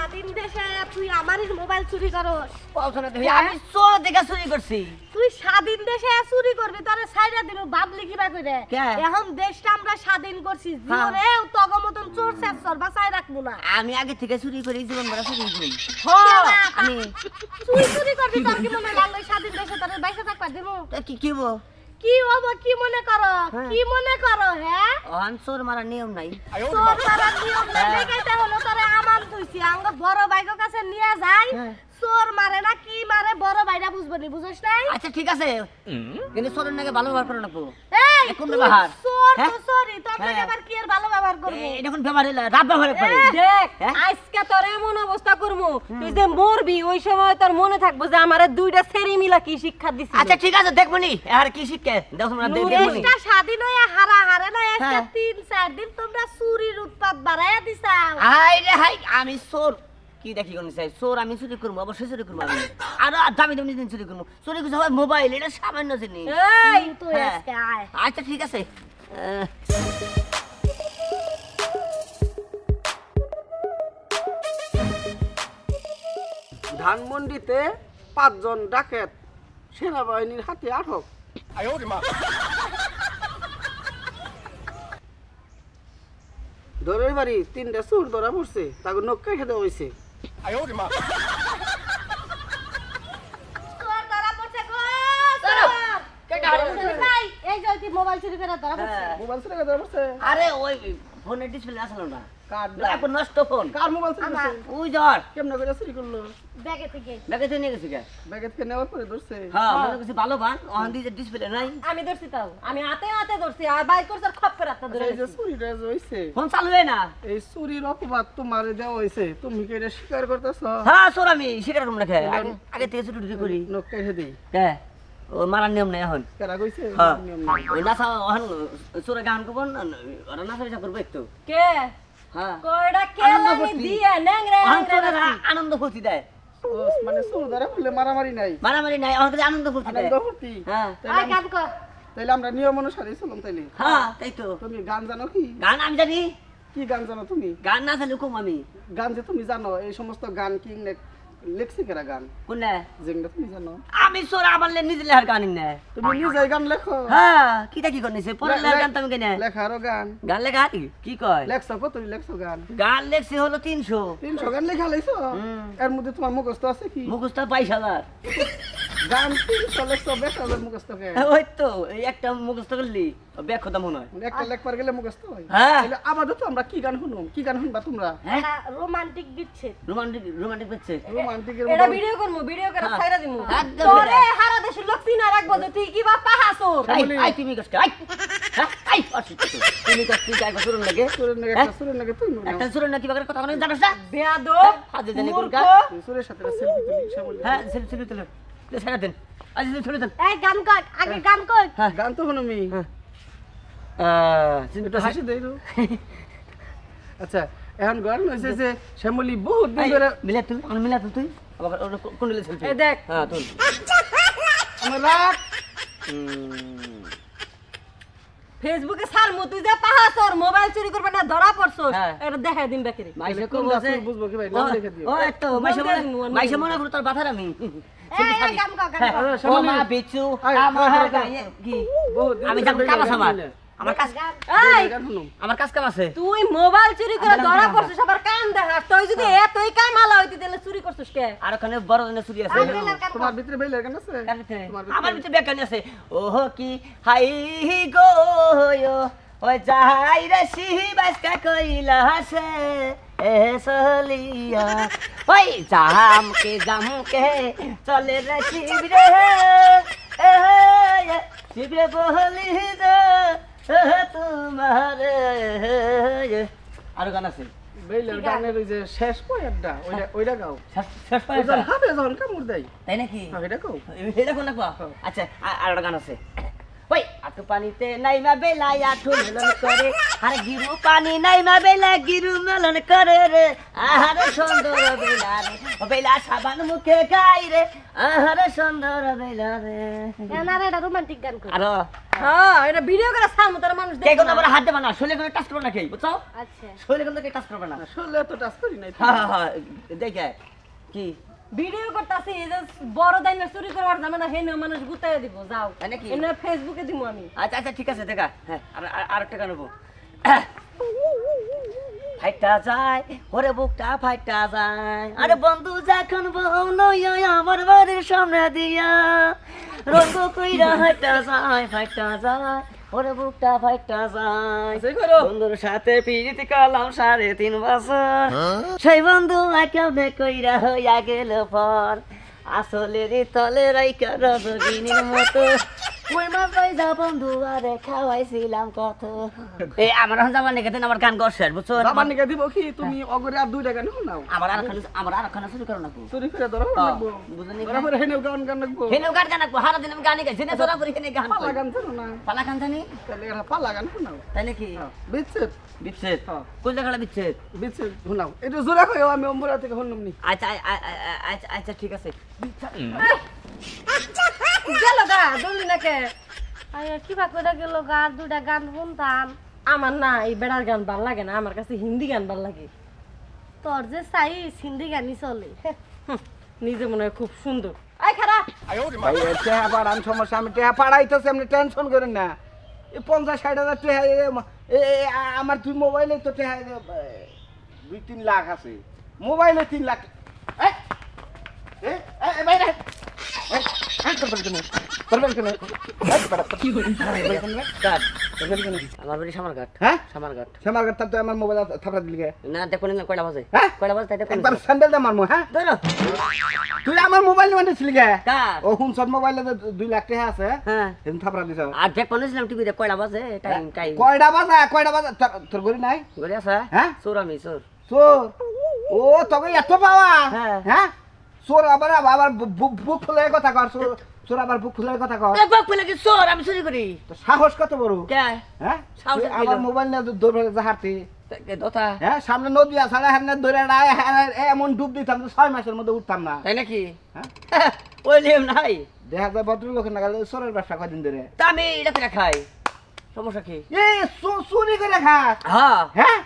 স্বাধীন দেশে তুই আমারই মোবাইল চুরি করস? পছন্দ দেখি আমি চোর দেখে চুরি করছি। তুই স্বাধীন দেশে চুরি করবি তোরে ছাইড়া দিল বাবলি কিবা কইরে। এখন দেশটা আমরা স্বাধীন করছি, জীবনে তগ মতন চোর শেষর বাঁচাই রাখবো না। আমি আগে থেকে চুরি করি, জীবন ভরা চুরি করি। আমি তুই চুরি করবি তোর কি মনে লাগলো স্বাধীন দেশে তোরে বাইসা থাকবা দেবো? কি কি বো কি হবো কি মনে করো? কি মনে করো? হ্যাঁ চোর মারা নিয়ম নাই। চোর মারার নিয়ম নাই দেখাইতে হলো তোরে আমান তুইছি আঙ্গ বড় ভাইগো কাছে নিয়ে যাই। চোর মারে না কি মারে বড় ভাইরা বুঝবো নি, বুঝছ নাই? আচ্ছা ঠিক আছে, কিন্তু চোরের নাকি ভালো ব্যবহার করে নাকবো। এই কোন ব্যবহার? চোর তো সরি, তোর নাকি আবার কি এর ভালো ব্যবহার করব? এটা কোন ব্যবহার হইলো? রাত ব্যবহার করে। দেখ আজকে তোর এমন অবস্থা করমু, তুই যে মরবি ওই সময় তোর মনে থাকবো যে আমারে দুইটা ছেড়ি মিলা কি শিক্ষা দিছিস। আচ্ছা ঠিক আছে, দেখবনি আর কি শিখে দেখো না, দেখবনি। দেশটা স্বাধীন হয়ে হারা হারে না আজকে 3-4 দিন তোমরা চুরির উৎপাত বাড়ায়া দিছাও। হাই রে হাই, আমি চোর কি দেখি কোন চাই? চোর আমি চুরি করবো, অবশ্যই চুরি করবো। আমি আর দামি দামি জিনিস চুরি করবো। চুরি করছে হয় মোবাইল, এটা সামান্য জিনিস। এই তুই আজকে আয়। আচ্ছা ঠিক আছে। ধানমন্ডিতে 5 জন ডাকাত সেনাবাহিনীর হাতে আটক। দরের বাড়ি 3টা চোর ধরা পড়ছে, তাকে নখ কেটে দেওয়া হয়েছে। চোর ধরা পড়ছে গো, চোর। ভাই, এই যে তুই মোবাইল চুরি করে ধরা পড়ছে। মোবাইল চুরি করে ধরা পড়ছে। আরে ওই ফোনের ডিসপ্লে আসলো না, কার এখন নষ্ট ফোন। কার মোবাইল চুরি করছে? ওই জ্বর কেমনে করে চুরি করলো? ব্যাগে থেকে। ব্যাগে তো নিয়ে গেছি। ব্যাগে থেকে নেওয়ার পরে ধরছে। হ্যাঁ মনে করছি ভালো বান, ওখান দিয়ে ডিসপ্লে নাই। আমি ধরছি তাও, আমি হাতে হাতে ধরছি আর বাইর করছ আর খপ করে হাতে ধরে এই যে চুরিটা যে হইছে, ফোন চালু হয় না। এই চুরির অপবাদ তোমারে দেওয়া হয়েছে, তুমি কি এটা স্বীকার করতেছ? হ্যাঁ চোর আমি স্বীকার করবো না। আগে থেকে ছুটি টুটি করি। নখ কেটে দেই। হ্যাঁ ও মারার নিয়ম নাই এখন। কারা কইছে? হ্যাঁ নিয়ম নাই। ওই নাচা ওখান চোরে গান করবো না, ওরা নাচা বিচার করবো একটু। কে হ্যাঁ কয়টা আনন্দ কেলানি ফুর্তি। দিয়ে ন্যাংরা ওখান চোরেরা আনন্দ ফুর্তি দেয়। ও, মানে চোর ধরা পড়লে মারামারি নাই, মারামারি নাই, ওখান থেকে আনন্দ ফুর্তি দেয়। আনন্দ ফুর্তি। হ্যাঁ আয় গান কর। তাইলে আমরা নিয়ম অনুসারে চলুন। তাইলে হ্যাঁ তাই তো। তুমি গান জানো কি? গান আমি জানি, কি গান জানো তুমি? গান না জানি কম আমি। গান যে তুমি জানো, এই সমস্ত গান কি লেখছে কেরা? গান কোনটা? যেগুলো তুমি জানো। আমি চোর আমার নিজে লেখার গান না। তুমি নিজে গান লেখো? হ্যাঁ কিটা কি করনিছে পরে লেখার গান তুমি কেনে? লেখারও গান গান লেখা কি কয়? লেখছো কত? লেখছো গান? গান লেখছি হলো 300। 300 গান লেখা লাইছো? এর মধ্যে তোমার মুখস্থ আছে কি? মুখস্থ 22,000। গান 300 লেখছো, বেকার মুখস্থ কে? ওই তো এই একটা মুখস্থ করলি ব্যাখ্যা মনে হয়। একটা লেখবার গেলে মুখস্থ হয়। হ্যাঁ তাহলে আপাতত আমরা কি গান শুনুম? কি গান শুনবা তোমরা? হ্যাঁ রোমান্টিক বিচ্ছেদ। রোমান্টিক হচ্ছে। রোমান্টিকের এটা মতো ভিডিও করমু, ভিডিও করে হ্যাঁ। ছাইরা দিমু। একদম তোরে এটা। হারা দেশের লোক চিনা রাখবো যে তুই কি বা পাহাচোর। আই তুমি কষ্ট আই হ্যাঁ আই অসুস্থ তুমি কষ্ট যাই বছর লাগে সুরের নাকি হ্যাঁ? একটা সুরের নাকি তুই মনে একটা সুরের নাকি বাগের কথা কোনো জানোস না? বেয়াদব হাজে জানি মূর্খ। কোনটা? সুরের সাথে সেলফি তুলি সে বলি। হ্যাঁ ছেলে তুলে ছেড়ে দেন আজ ছেড়ে দেন। এই গান কর, আগে গান কর। গান তো শুনুমি। একটু হাসি দেই তো। আচ্ছা এখন গান হইছে যে শ্যামলী বহুত দিন ধরে মিলা তুই আমি মিলা তুই আবার কোন দিলে ছেলে এই দেখ হ্যাঁ তুই আমার রাগ। ফেসবুকে ছাড়মু তুই যে পাহাচোর মোবাইল চুরি করবে না ধরা পড়ছস। হ্যাঁ। এটা দেখাই দিন বেকারি। মাইসে কোন কো বসে গাছ বুঝবো কি ভাই? নাম লিখে দিও। ও তো মাইসে মনে করো তোর বাথার আমি এই গান কর, গান কর। ও মা বিচু আমার গায়ে কি বহুত দিন আমি ধরে যাব কাজ আছে আমার কাজ এই গান শুনুম। আমার কাজ কাম আছে। তুই মোবাইল চুরি করে ধরা পড়ছস আবার কান দেখাস। তুই যদি এতই কামালা হইতি তাহলে চুরি করছস কে? আর ওখানে বড় জনের চুরি আছে। তোমার ভিতরে বেলের গান আছে? আমার ভিতরে বেকানি আছে। ওহ কি হাই গো ওই যাই রে শিবাসকা কইলা হাসে এ সলিয়া ওই জামকে চলে রে শিবরে এ শিবরে বলি দে তোমার আর গান আছে বেলের গানের ওই যে শেষ পয়েন্টটা ওইটা গাও। শেষ পাই ওইজন হাতে যখন কামড় দেয়, তাই নাকি? এটা গাও। এটা কোন আচ্ছা আর একটা গান আছে ওই পানিতে নাইমা বেলায়া ঠুলন করে আর গিরু পানি নাইমা বেলা গিরু মেলন করে রে আহারে সুন্দর বেলা রে ও বেলা সাবান মুখে গাই রে আহারে সুন্দর বেলা রে এনারে এটা রোমান্টিক গান কর আর হ্যাঁ এটা ভিডিও করে সামনে তার মানুষ কে দেখে কোন আমরা হাত দেব না শরীরে কোনো টাচ করবে না কে বুঝছো আচ্ছা শরীরে কোনো টাচ করবে না আসলে তো টাচ করি নাই হ্যাঁ হ্যাঁ দেখে কি ভিডিও করতেছি এই যে বড় দাইনা চুরি করবার যাবে না হেন মানুষ গুতায় দিব যাও তাই নাকি? এনে ফেসবুকে দিব আমি আচ্ছা আচ্ছা ঠিক আছে দেখা হ্যাঁ আর একটা গান নেবো ফাইটা যায় ওরে বুকটা ফাইটা যায় আরে বন্ধু যখন বলো আমার বাড়ির সামনে দিয়া রঙ্গ কইরা হাইটা যায় ফাইটা যায় ওরে বুকটা ফাইটা যায় সেই করো বন্ধুর সাথে পিরিতি কালাম 3.5 বছর সেই বন্ধু কেমনে কইরা হইয়া গেল পর আসলে রে তলে রাইকা রজগিনীর মতো কই মাছ পাইছা বন্ধু আরে খাওয়াইছিলাম কত এই আমার জামান নিকে দেন আমার গান গর্ষে বুঝছো জামান নিকে দিব কি তুমি অগরে আর 2 টাকা নিও নাও আমার আর খানা শুরু করো না চুরি করে ধরো লাগবো বুঝনি ধরা পরে হেনেও গান লাগবো হেনে গান গান হারা দিন আমি গানি গাইছি না তোরা করে হেনে গান পালা গান জানো না পালা গান জানি তাহলে এটা পালা গান শোনাও তাই নাকি বিচ্ছেদ বিচ্ছেদ হ্যাঁ। কোন জায়গাটা বিচ্ছেদ বিচ্ছেদ শোনাও এটা জোরে কইও আমি অম্বরা থেকে শুনলাম নি আচ্ছা আচ্ছা ঠিক আছে গেল গা দৌড়ি নাকে আরে কিবা কইরা গেল গান দুইটা গান শুনতাম আমার না এই বেড়ার গান ভাল লাগে না আমার কাছে হিন্দি গান ভাল লাগে তোর যে চাই হিন্দি গানই চলে হুম, নিজে মনে হয় খুব সুন্দর আই খারাপ ভাই টেহা পাড়ান সমস্যা আমি টেহা পাড়াইতেছি আপনি টেনশন করেন না এই 50-60 হাজার টেহা আমার তুই মোবাইলে তো টেহা 2-3 লাখ আছে মোবাইলে 3 লাখ এই, এই, এই, বাইরে আয়। এই, এই, করবেন কেন? করবেন কেন? এই, বেটা, করবেন কেন রে? কাট করবেন কেন? আমার বাড়ি সামারঘাট হ্যাঁ সামারঘাট সেমার ঘর তো আমার মোবাইল থাপড়া দিলি গে না দেখো না কয়টা বাজে হ্যাঁ? কয়টা বাজে তাই দেখো একবার স্যান্ডেল দে মারমু হ্যাঁ ধরো তুই আমার মোবাইল নিয়ে ছিলি গে কার ও হুনসন মোবাইলে 2 লাখ টাকা আছে হ্যাঁ এদিন থাপড়া দিছ আর দেখো নিছিলাম টিভিতে কয়টা বাজে টাইম টাইম কয়টা বাজা তোর গড়ি নাই গড়ি আছে হ্যাঁ চোর আমি চোর চোর ও তোকে এত পাওয়া হ্যাঁ। হ্যাঁ চোর আবার বুক ফুলে কথা কর চোর আবার বুক ফুলে কথা কর বাপ কইলা কি চোর আমি চুরি করি তো সাহস কত বড় কে হ্যাঁ সাহস তুই কত আমার বড়? মোবাইল নিয়ে দৌড়ে জাহারতি কে দতা হ্যাঁ সামনে নদী আছে হামনে ধরে এমন ডুব দিতাম 6 মাসের মধ্যে উঠতাম না তাই নাকি হ্যাঁ ওই লিম নাই দেখা যায় ভদ্রলোকের না গেলে চোরের ব্যবসা কদিন ধরে তা আমি এটা করে খাই সমস্যা কি এই চুরি করে খা হ্যাঁ হ্যাঁ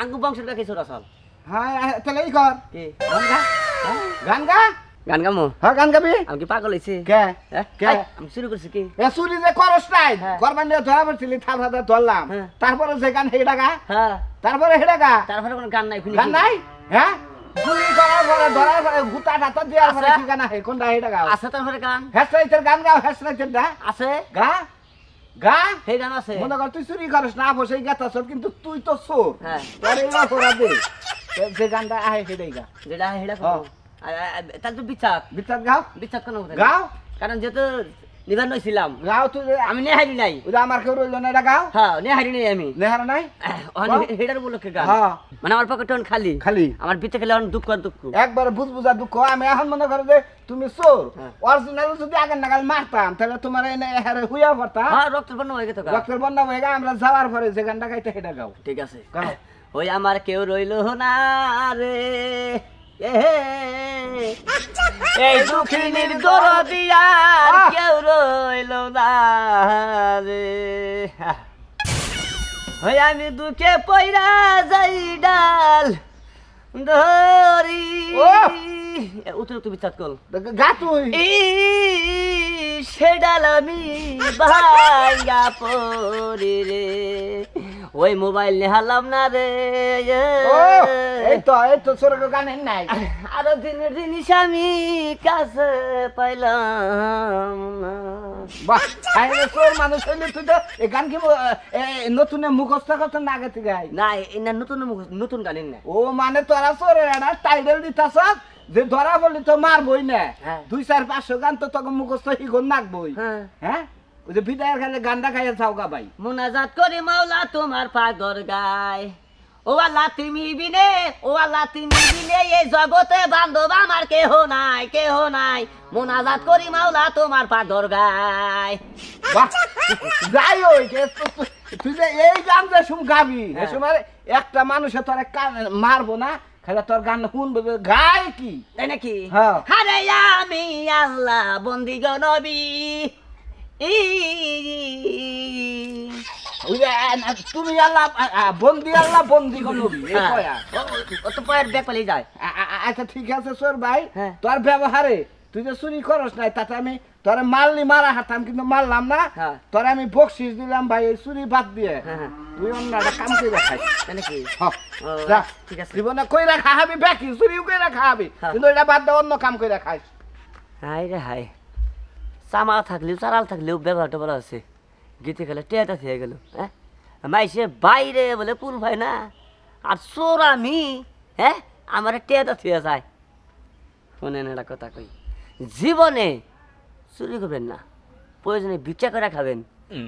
আঙ্গু বংশের কাছে চোর আসল হ্যাঁ তাহলে এই কর কি গান গা হ্যাঁ? গান গা গান গামো হ্যাঁ গান গাবি আমি কি পাগল হইছি কে হ্যাঁ? কে? আই, আমি শুরু করছি কি এ চুরি যে করস নাই হ্যাঁ। করবার নিয়ে ধরা পড়ছিলি থাল হাতে ধরলাম হ্যাঁ। তারপরে যে গান হেডা গা হ্যাঁ তারপরে হেডা গা তারপরে কোনো গান নাই গান নাই হ্যাঁ চুরি করার পরে ধরার পরে গুতা টাতা দেওয়ার পরে আচ্ছা। কি গান হে কোনটা হেডা গা আছে তারপরে গান হেসরাইতের গান গাও হেসরাইতের দা আছে গা গা সেই গান আছে মনে কর তুই চুরি করিস না বসে গেতাছ কিন্তু তুই তো চোর হ্যাঁ তোর এই অপরাধে যে গানটা আহে হেডাই গা যেটা হেডা হ্যাঁ। তার তো বিচার বিচার গাও বিচার কোনো কথা গাও কারণ যেহেতু নিবান নইছিলাম গাও তুই আমি নেহারি নাই ওই যে আমার কেউ রইল না এটা গাও হ্যাঁ নেহারি নাই আমি নেহার নাই হেডার বলকে গান হ্যাঁ মানে আমার পকেট খালি খালি আমার ভিতরে খেলে অনেক দুঃখ আর দুঃখ একবার বুঝা দুঃখ আমি এখন মনে করো যে তুমি চোর হ্যাঁ। অরিজিনাল যদি আগে নাগাল মারতাম তাহলে তোমার এনে হারে হুইয়া পড়তাম হ্যাঁ রক্তের বন্য হয়ে গেছে গা। রক্তের বন্যা হয়ে গেছে আমরা যাওয়ার পরে যে গানটা গাইতে সেটা গাও ঠিক আছে গাও ওই আমার কেউ রইল না রে এই দুঃখিনীর দরদিয়ার আহ! কেউ রইল না রে ওই আমি দুঃখে পয়রা যাই ডাল ধরি ও! উত্তর তুমি চাত কল গা তুই সে ডাল আমি ভাঙ্গা পড়ি রে ওই মোবাইল নেহালাম না রে ও এই তো চোর গান হেন নাই আরো দিনের জিনিস আমি কাছে পাইলাম না বাহ আইনে চোর মানুষ হইলে তুই তো এই গান কি নতুন মুখস্থ করতে না আগে থেকে গাই না এটা নতুন নতুন গানের না ও মানে তোরা চোরের একটা টাইটেল দিতাছ যে ধরা বলি তো মারবই না হ্যাঁ। 2-4-500 গান তো তখন মুখস্থ হিগন নাকবই হ্যাঁ হ্যাঁ ওই যে বিদায়ের খালে গানটা খাইয়া চাও গা ভাই মুনাজাত করে মাওলা তোমার পাগর গায় ও আল্লাহ তুমি বিনে, ও আল্লাহ তুমি বিনে এই জগতে বান্ধব আমার কেহ নাই মোনাজাত করি মাওলা তোমার পাগর গায়। বাহ, যাই ওই তুই যে এই গান যে শুন গাবি হ্যাঁ। এ সময় একটা মানুষে তোর মারবো না, খালি তোর গান শুনবে গায় কি তাই নাকি? হ্যাঁ। আরে আমি আল্লাহ বন্দি গো নবী ওই যে, তুমি আল্লাহ বন্দি গো নবী এই কয়া। ও তো পয়ের ব্যাগ পালিয়ে যায়। আচ্ছা ঠিক আছে সোর ভাই, হ্যাঁ। তোর ব্যবহারে তুই যে চুরি করস নাই তাতে আমি তোরে মারলি মারা হাতাম কিন্তু মারলাম না, হ্যাঁ। তোরে আমি বকশিস দিলাম ভাই এই চুরি বাদ দিয়ে হ্যাঁ। তুই অন্য একটা কাম করে খাই। তাই নাকি? ও, যা, ঠিক আছে। জীবনে কইরা খাওয়াবি বাকি চুরিও কইরা খাওয়াবি, হ্যাঁ। কিন্তু এটা বাদ দিয়ে অন্য কাম কইরা খাইস। হাই রে হাই, চামা থাকলেও চারাল থাকলেও ব্যবহারটা বলা আছে, গীতে গেলে টেটা থেকে গেল। হ্যাঁ, মাইসে বাইরে বলে পুল ভাই না, আর চোর আমি, হ্যাঁ আমার টেটা থেকে যায়। শোনেন একটা কথা কই, জীবনে চুরি করবেন না, প্রয়োজনে ভিক্ষা করে খাবেন,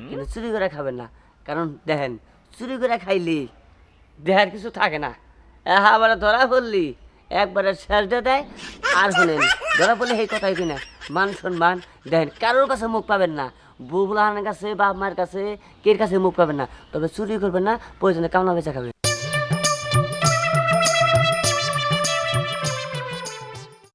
কিন্তু চুরি করে খাবেন না। কারণ দেখেন, চুরি করে খাইলি দেহার কিছু থাকে না, আবার ধরা পড়লি একবারে শেষ দিয়ে দেয়। আর শোনেন, ধরা পড়লে সেই কথাই কিনা মান সম্মান দেখেন কারোর কাছে মুখ পাবেন না, বউ বুলাহানের কাছে, বাপ মায়ের কাছে, কের কাছে মুখ পাবেন না। তবে চুরি করবেন না, প্রয়োজনে কামনা বেচা খাবেন।